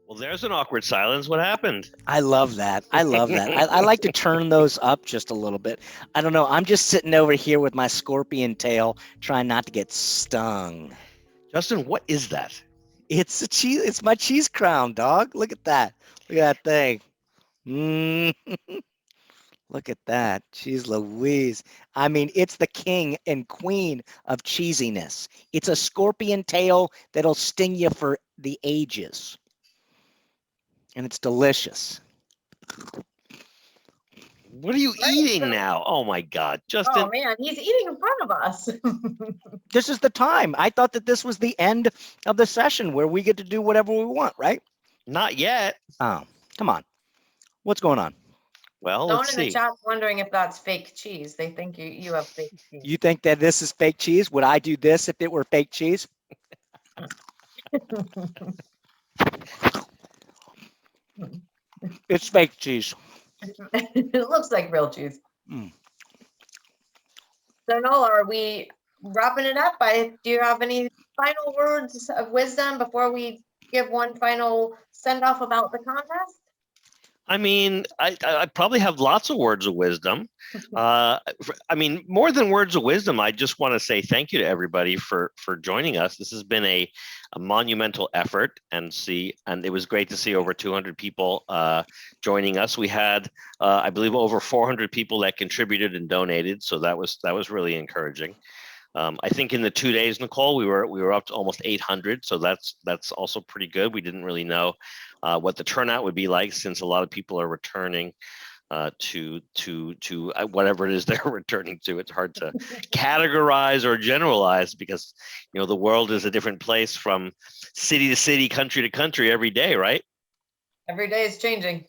Well, there's an awkward silence. What happened? I love that. I love that. I like to turn those up just a little bit. I don't know. I'm just sitting over here with my scorpion tail, trying not to get stung. Justin, what is that? It's a cheese. It's my cheese crown, dog. Look at that. Look at that thing. Mm, look at that. Jeez Louise. I mean, it's the king and queen of cheesiness. It's a scorpion tail that'll sting you for the ages. And it's delicious. What are you Right, eating so- now? Oh my God, Oh Justin. man, he's eating in front of us. This is the time. I thought that this was the end of the session where we get to do whatever we want, right? Not yet. Oh, come on. What's going on? Well, Someone let's in the see. chat's wondering if that's fake cheese. They think you have fake cheese. You think that this is fake cheese? Would I do this if it were fake cheese? It's fake cheese. It looks like real cheese. Mm. So Noel, are we wrapping it up? Do you have any final words of wisdom before we give one final send off about the contest? I mean, I probably have lots of words of wisdom. I mean, more than words of wisdom, I just want to say thank you to everybody for joining us. This has been a monumental effort, and it was great to see over 200 people joining us. We had, I believe, over 400 people that contributed and donated, so that was really encouraging. I think in the 2 days, Nicole, we were up to almost 800, so that's also pretty good. We didn't really know what the turnout would be like, since a lot of people are returning to whatever it is they're returning to. It's hard to categorize or generalize, because the world is a different place from city to city, country to country every day, right? Every day is changing.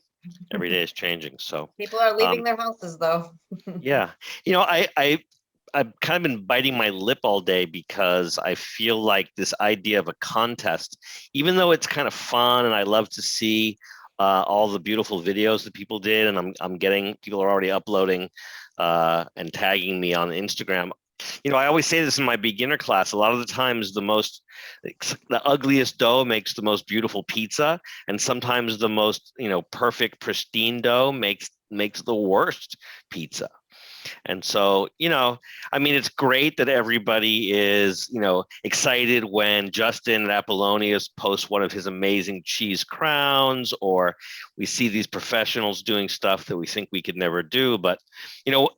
Every day is changing. So People are leaving their houses, though. yeah, I've kind of been biting my lip all day, because I feel like this idea of a contest, even though it's kind of fun and I love to see all the beautiful videos that people did, and I'm getting, people are already uploading and tagging me on Instagram. I always say this in my beginner class. A lot of the times, the ugliest dough makes the most beautiful pizza, and sometimes the most perfect, pristine dough makes the worst pizza. And so, I mean, it's great that everybody is, excited when Justin at Apollonius posts one of his amazing cheese crowns, or we see these professionals doing stuff that we think we could never do. But,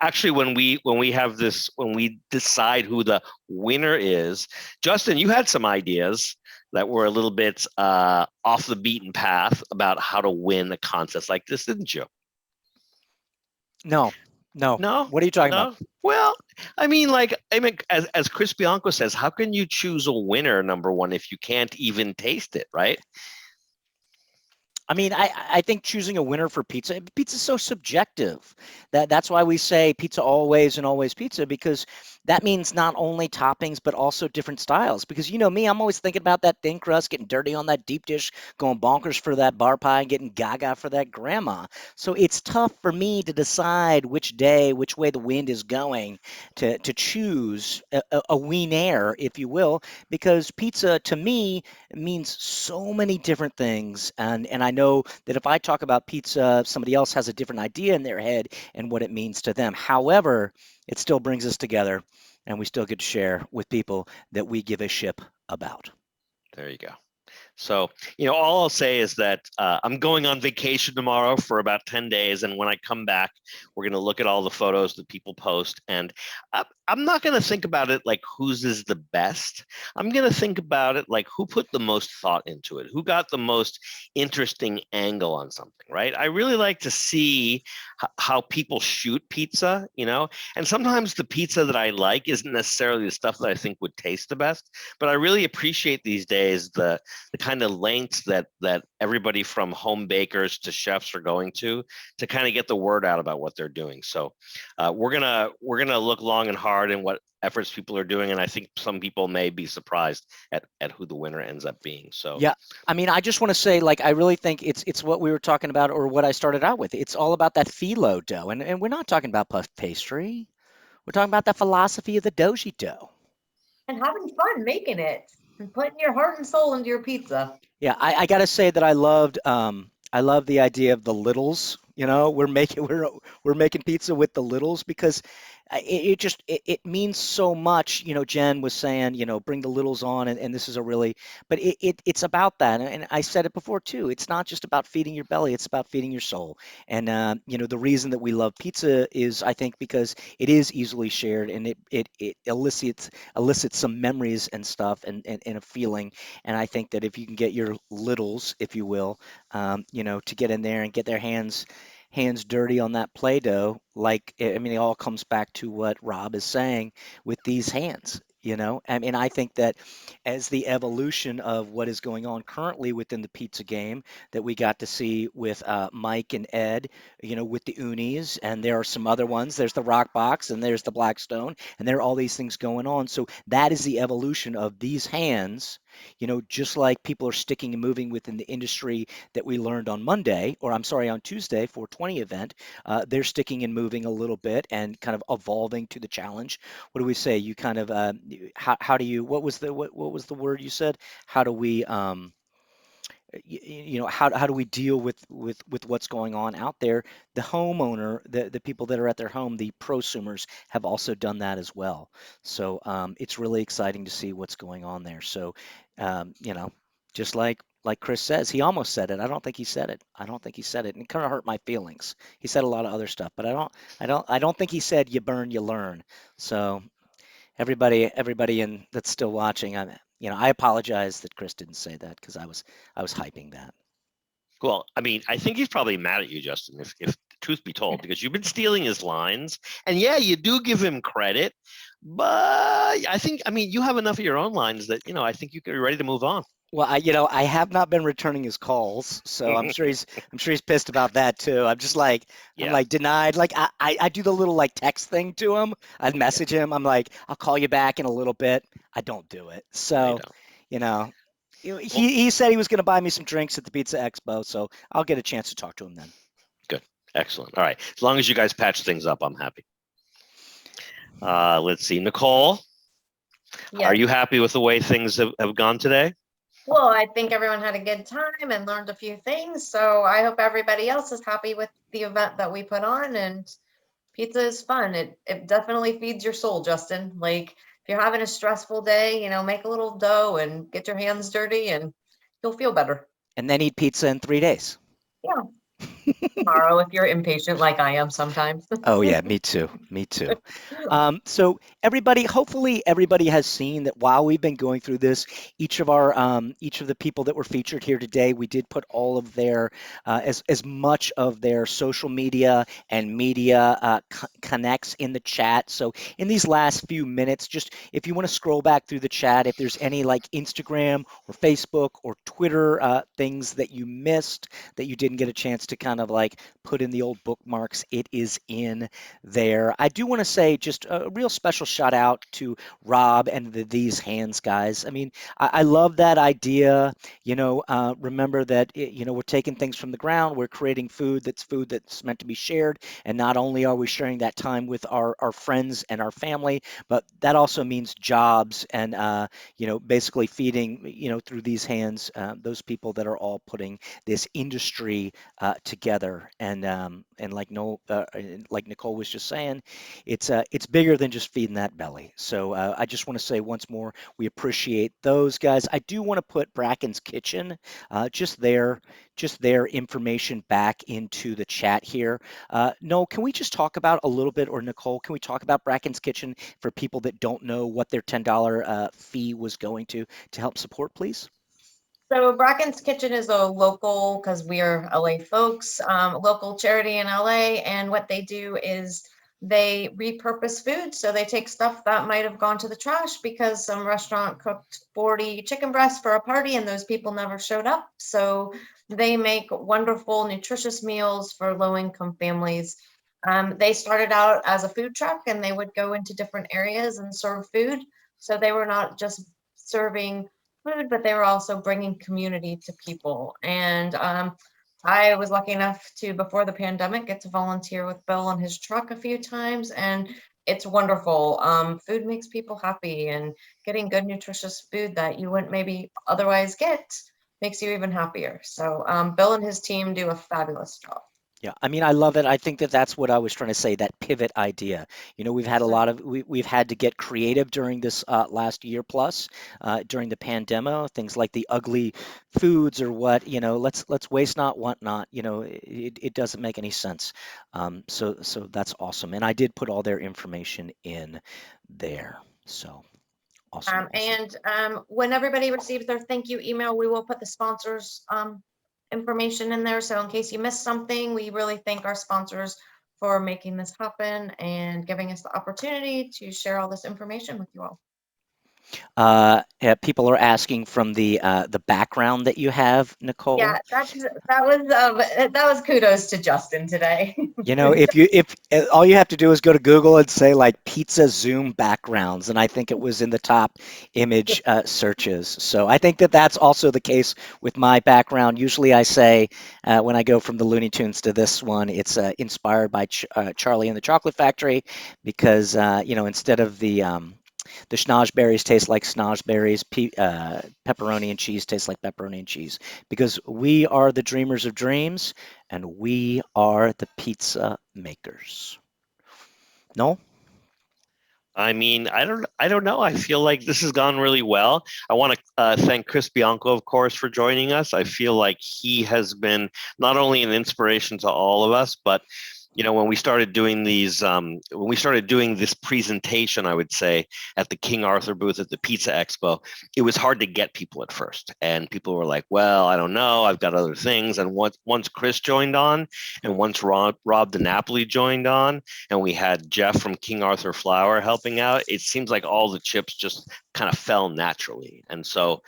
actually, when we decide who the winner is, Justin, you had some ideas that were a little bit off the beaten path about how to win a contest like this, didn't you? No. What are you talking about? Well, I mean, as Chris Bianco says, how can you choose a winner, number one, if you can't even taste it, right? I mean, I think choosing a winner for pizza is so subjective. That's why we say pizza always and always pizza, because that means not only toppings, but also different styles. Because me, I'm always thinking about that thin crust, getting dirty on that deep dish, going bonkers for that bar pie, and getting gaga for that grandma. So it's tough for me to decide which way the wind is going to choose a winner, if you will, because pizza to me means so many different things. And I know that if I talk about pizza, somebody else has a different idea in their head and what it means to them. However, it still brings us together, and we still get to share with people that we give a ship about. There you go. So, all I'll say is that I'm going on vacation tomorrow for about 10 days. And when I come back, we're going to look at all the photos that people post. And I'm not going to think about it like whose is the best. I'm going to think about it like who put the most thought into it, who got the most interesting angle on something, right? I really like to see how people shoot pizza, and sometimes the pizza that I like isn't necessarily the stuff that I think would taste the best. But I really appreciate these days the kind of lengths that everybody from home bakers to chefs are going to kind of get the word out about what they're doing. So we're gonna look long and hard in what efforts people are doing, and I think some people may be surprised at who the winner ends up being. So yeah, I mean, I just want to say, I really think it's what we were talking about, or what I started out with. It's all about that phyllo dough, and we're not talking about puff pastry. We're talking about the philosophy of the doji dough. And having fun making it. and putting your heart and soul into your pizza. Yeah, I gotta say that I love the idea of the littles. You know, we're making pizza with the littles because it means so much. You know, Jen was saying, you know, bring the littles on, and this is a really, but it's about that, and I said it before too. It's not just about feeding your belly; it's about feeding your soul. And you know, the reason that we love pizza is, I think, because it is easily shared, and it elicits some memories and stuff, and a feeling. And I think that if you can get your littles, if you will, you know, to get in there and get their hands dirty on that Play-Doh, like I mean, it all comes back to what Rob is saying with these hands. You know, I mean, I think that as the evolution of what is going on currently within the pizza game that we got to see with Mike and Ed, you know, with the Unis, and there are some other ones. There's the Rock Box, and there's the Blackstone, and there are all these things going on. So that is the evolution of these hands, you know, just like people are sticking and moving within the industry that we learned on Monday, or I'm sorry, on Tuesday, 420 event. They're sticking and moving a little bit and kind of evolving to the challenge. What do we say? You kind of how do you what was the word you said? How do we you know, how do we deal with what's going on out there? The homeowner, the people that are at their home, the prosumers have also done that as well. So it's really exciting to see what's going on there. So you know, just like Chris says, he almost said it. I don't think he said it. I don't think he said it, and it kind of hurt my feelings. He said a lot of other stuff, but I don't think he said you burn, you learn. So everybody in that's still watching, you know, I apologize that Chris didn't say that because I was hyping that. Well, I mean, I think he's probably mad at you, Justin, if truth be told, because you've been stealing his lines. And yeah, you do give him credit, but I think, I mean, you have enough of your own lines that, you know, I think you're ready to move on. Well, you know, I have not been returning his calls, so I'm sure he's pissed about that too. I'm Yeah, like denied. Like I do the little like text thing to him. I'd yeah, message him. I'm like, I'll call you back in a little bit. I don't do it. no, you So, don't. you know, Well, he said he was going to buy me some drinks at the Pizza Expo, so I'll get a chance to talk to him then. good. Excellent. All right. As long as you guys patch things up, I'm happy. Let's see. Nicole, are Yes. you happy with the way things have gone today? Well, I think everyone had a good time and learned a few things. So I hope everybody else is happy with the event that we put on. And pizza is fun. It definitely feeds your soul, Justin. Like if you're having a stressful day, you know, make a little dough and get your hands dirty and you'll feel better. And then eat pizza in 3 days. Yeah. Tomorrow if you're impatient like I am sometimes. Oh yeah, me too. Me too. So everybody, hopefully everybody has seen that while we've been going through this, each of the people that were featured here today, we did put all of their as much of their social media and media connects in the chat. So in these last few minutes, just if you want to scroll back through the chat, if there's any like Instagram or Facebook or Twitter things that you missed that you didn't get a chance to kind of like put in the old bookmarks, it is in there. I do want to say just a real special shout out to Rob and the TheseHands guys. I mean, I love that idea. You know, remember that you know, we're taking things from the ground. We're creating food that's meant to be shared, and not only are we sharing that time with our friends and our family, but that also means jobs and you know, basically feeding, you know, through these hands those people that are all putting this industry together. And like Nicole was just saying, it's bigger than just feeding that belly. So I just want to say once more, we appreciate those guys. I do want to put Bracken's Kitchen, just their information back into the chat here. Noel, can we just talk about a little bit, or Nicole, can we talk about Bracken's Kitchen for people that don't know what their $10 fee was going to help support, please? So Bracken's Kitchen is a local, because we are LA folks, local charity in LA. And what they do is they repurpose food. So they take stuff that might have gone to the trash because some restaurant cooked 40 chicken breasts for a party and those people never showed up. So they make wonderful, nutritious meals for low-income families. They started out as a food truck and they would go into different areas and serve food. So they were not just serving food, but they were also bringing community to people. And I was lucky enough to, before the pandemic, get to volunteer with Bill on his truck a few times. And it's wonderful. Food makes people happy, and getting good, nutritious food that you wouldn't maybe otherwise get makes you even happier. So Bill and his team do a fabulous job. Yeah, I mean, I love it. I think that that's what I was trying to say, that pivot idea. We've had a lot of we've had to get creative during this last year plus during the pandemic. Things like the ugly foods or what, let's waste not, want not. It doesn't make any sense. So that's awesome. And I did put all their information in there. So awesome, awesome. And when everybody receives their thank you email, we will put the sponsors information in there. So in case you missed something, we really thank our sponsors for making this happen and giving us the opportunity to share all this information with you all. Yeah, people are asking from the background that you have, Nicole. Yeah, that was kudos to Justin today. If all you have to do is go to Google and say like pizza Zoom backgrounds, and I think it was in the top image searches. So I think that that's also the case with my background. Usually I say when I go from the Looney Tunes to this one, it's inspired by Charlie and the Chocolate Factory, because instead of the schnozberries taste like schnozberries, pepperoni and cheese tastes like pepperoni and cheese, because we are the dreamers of dreams and we are the pizza makers. No? I mean, I don't know. I feel like this has gone really well. I want to thank Chris Bianco, of course, for joining us. I feel like he has been not only an inspiration to all of us, but when we started doing this presentation, I would say at the King Arthur booth at the Pizza Expo, it was hard to get people at first. And people were like, well, I don't know, I've got other things. And once Chris joined on, and once Rob DiNapoli joined on, and we had Jeff from King Arthur Flour helping out, it seems like all the chips just kind of fell naturally. And so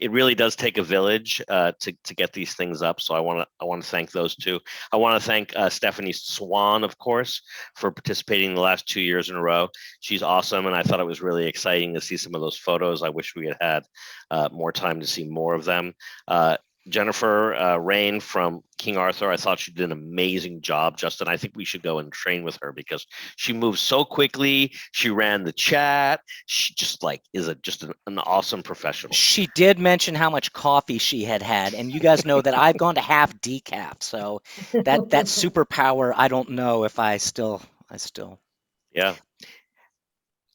it really does take a village to get these things up. So I want to thank those two. I want to thank Stephanie Swan, of course, for participating the last 2 years in a row. She's awesome, and I thought it was really exciting to see some of those photos. I wish we had more time to see more of them. Jennifer Rain from King Arthur, I thought she did an amazing job. Justin, I think we should go and train with her because she moves so quickly. She ran the chat. She just is an awesome professional. She did mention how much coffee she had, and you guys know that I've gone to half decaf. So that superpower, I don't know if I still. Yeah.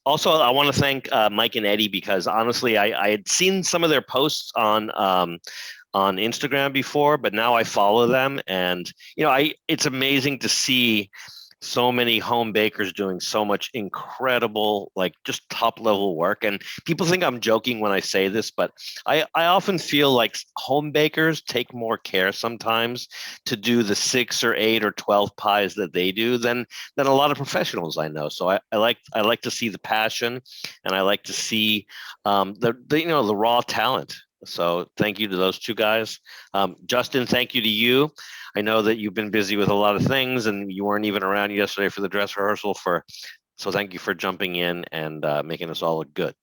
Also, I want to thank Mike and Eddie, because honestly, I had seen some of their posts on Instagram before, but now I follow them, and it's amazing to see so many home bakers doing so much incredible, just top level work. And people think I'm joking when I say this, but I often feel like home bakers take more care sometimes to do the 6 or 8 or 12 pies that they do than a lot of professionals I know. So I like to see the passion, and I like to see the raw talent. So thank you to those two guys. Justin, thank you to you. I know that you've been busy with a lot of things, and you weren't even around yesterday for the dress rehearsal. So thank you for jumping in and making us all look good.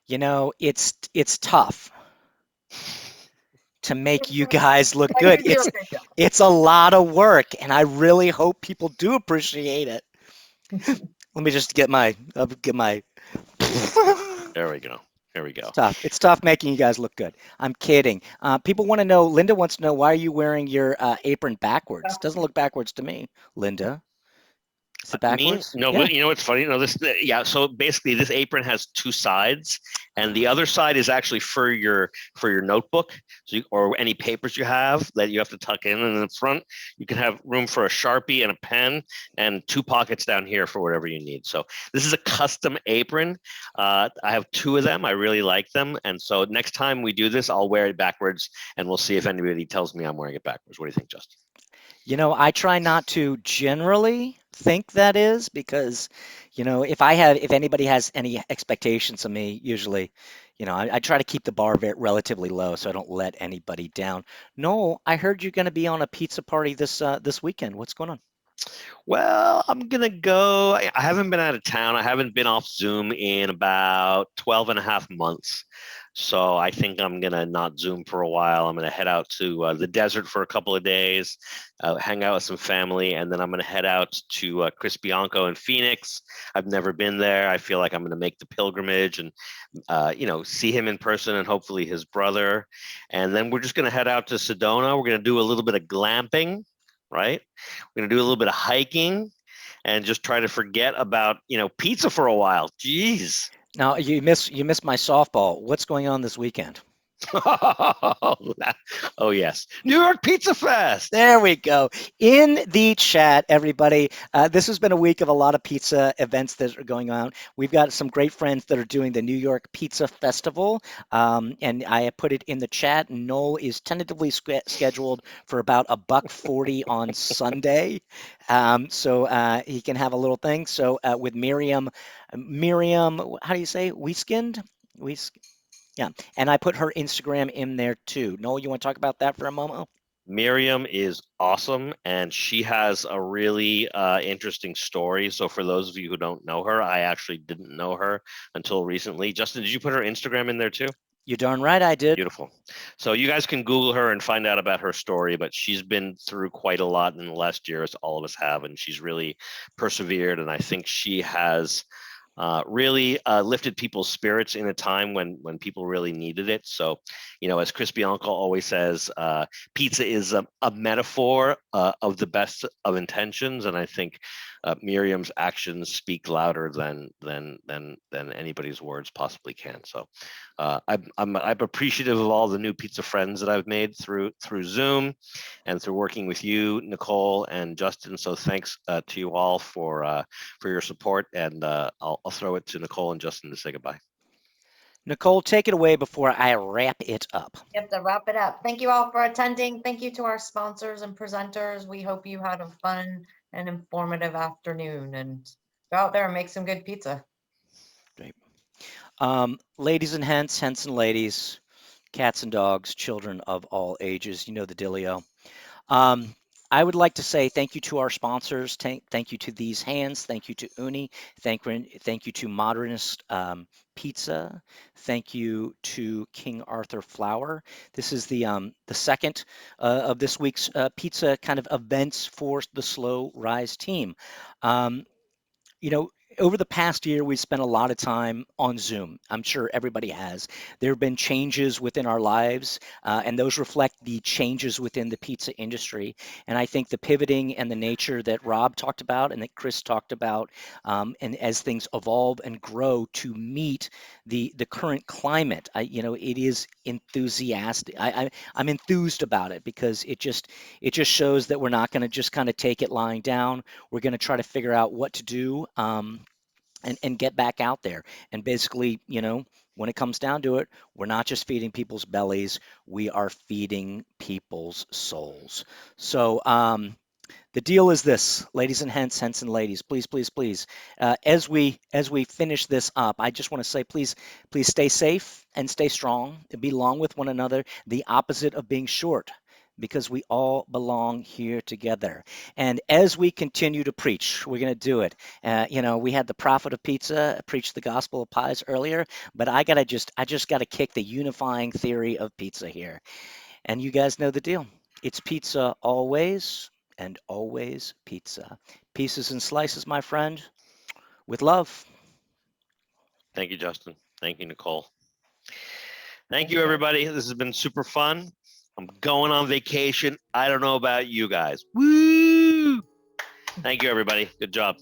It's tough to make you guys look good. It's a lot of work, and I really hope people do appreciate it. Let me just get my. There we go. Here we go. It's tough making you guys look good. I'm kidding. People want to know. Linda wants to know, why are you wearing your apron backwards? Doesn't look backwards to me, Linda. Is it backwards? No, but what's funny? So basically, this apron has 2 sides, and the other side is actually for your notebook, or any papers you have that you have to tuck in. And in the front, you can have room for a Sharpie and a pen, and 2 pockets down here for whatever you need. So this is a custom apron. I have 2 of them. I really like them, and so next time we do this, I'll wear it backwards, and we'll see if anybody tells me I'm wearing it backwards. What do you think, Justin? I try not to generally think that is, because if anybody has any expectations of me, usually I try to keep the bar relatively low so I don't let anybody down. Noel, I heard you're going to be on a pizza party this weekend. What's going on? Well, I'm gonna go. I haven't been out of town. I haven't been off Zoom in about 12 and a half months. So I think I'm gonna not Zoom for a while. I'm gonna head out to the desert for a couple of days, hang out with some family, and then I'm gonna head out to Chris Bianco in Phoenix. I've never been there. I feel like I'm gonna make the pilgrimage and see him in person and hopefully his brother. And then we're just gonna head out to Sedona. We're gonna do a little bit of glamping, right? We're gonna do a little bit of hiking and just try to forget about pizza for a while. Jeez. Now you missed my softball. What's going on this weekend? Oh yes, New York Pizza Fest. There we go. In the chat, everybody. This has been a week of a lot of pizza events that are going on. We've got some great friends that are doing the New York Pizza Festival, and I put it in the chat. Noel is tentatively scheduled for about $1.40 on Sunday, so he can have a little thing. So with Miriam, how do you say Weeskind? Yeah, and I put her Instagram in there too. Noel, you want to talk about that for a moment? Miriam is awesome, and she has a really interesting story. So for those of you who don't know her, I actually didn't know her until recently. Justin, did you put her Instagram in there too? You're darn right I did. Beautiful. So you guys can Google her and find out about her story, but she's been through quite a lot in the last year, as all of us have, and she's really persevered, and I think she has really lifted people's spirits in a time when people really needed it. So, as Chris Bianco always says, pizza is a metaphor of the best of intentions, and I think Miriam's actions speak louder than anybody's words possibly can. So, I'm appreciative of all the new pizza friends that I've made through Zoom and through working with you, Nicole and Justin. So thanks to you all for your support, and I'll throw it to Nicole and Justin to say goodbye. Nicole, take it away before I wrap it up. You have to wrap it up. Thank you all for attending. Thank you to our sponsors and presenters. We hope you had a fun and informative afternoon, and go out there and make some good pizza. Great. Ladies and hence and ladies, cats and dogs, children of all ages, you know the dealio. I would like to say thank you to our sponsors. Thank you to TheseHands. Thank you to Uni. Thank you to Modernist Pizza. Thank you to King Arthur Flour. This is the second of this week's pizza kind of events for the Slow Rise team. You know, over the past year, we've spent a lot of time on Zoom. I'm sure everybody has. There have been changes within our lives, and those reflect the changes within the pizza industry. And I think the pivoting and the nature that Rob talked about and that Chris talked about, and as things evolve and grow to meet the current climate, it is enthusiastic. I'm enthused about it because it just shows that we're not going to just kind of take it lying down. We're going to try to figure out what to do. And get back out there. And basically, when it comes down to it, we're not just feeding people's bellies, we are feeding people's souls. So the deal is this, ladies and hence and ladies, please, please, please, as we finish this up, I just want to say, please stay safe and stay strong, belong with one another, the opposite of being short, because we all belong here together. And as we continue to preach, we're going to do it. We had the prophet of pizza preach the gospel of pies earlier, but I just got to kick the unifying theory of pizza here. And you guys know the deal. It's pizza always, and always pizza. Pieces and slices, my friend, with love. Thank you, Justin. Thank you, Nicole. Thank you, everybody. This has been super fun. I'm going on vacation. I don't know about you guys. Woo! Thank you, everybody. Good job.